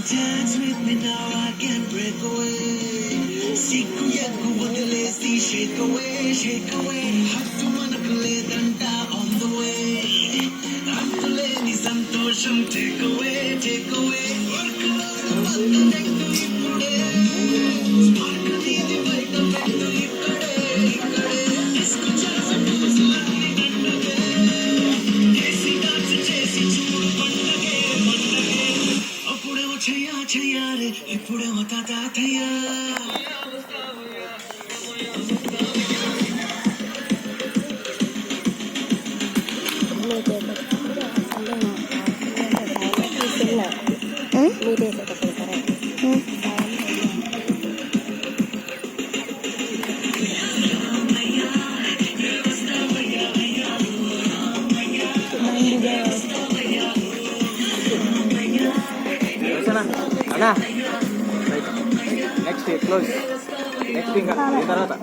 Dance with me now, I can break away. Siku yaku వదిలేసి shake away, shake away. హద్దు మనకు లేదంట on the way. అంతులేని సంతోషం take away, take away. వర్కలో పక్కనెట్టు ఇప్పుడే. స్పార్క్ నీది బయట పెట్టు ఇక్కడే, ఇక్కడే. డిస్కో చేసట్టు అసలన్నీ దండగే. చేసి డాన్స్ చేసి చూడు పండగే, పండగే. అప్పుడేమో చెయ్యా చెయ్యాలి, ఇప్పుడేమో తాతయ్యా. అన్నా నెక్స్ట్ క్లోజ్ నెక్స్ట్ ఇంకా తర్వాత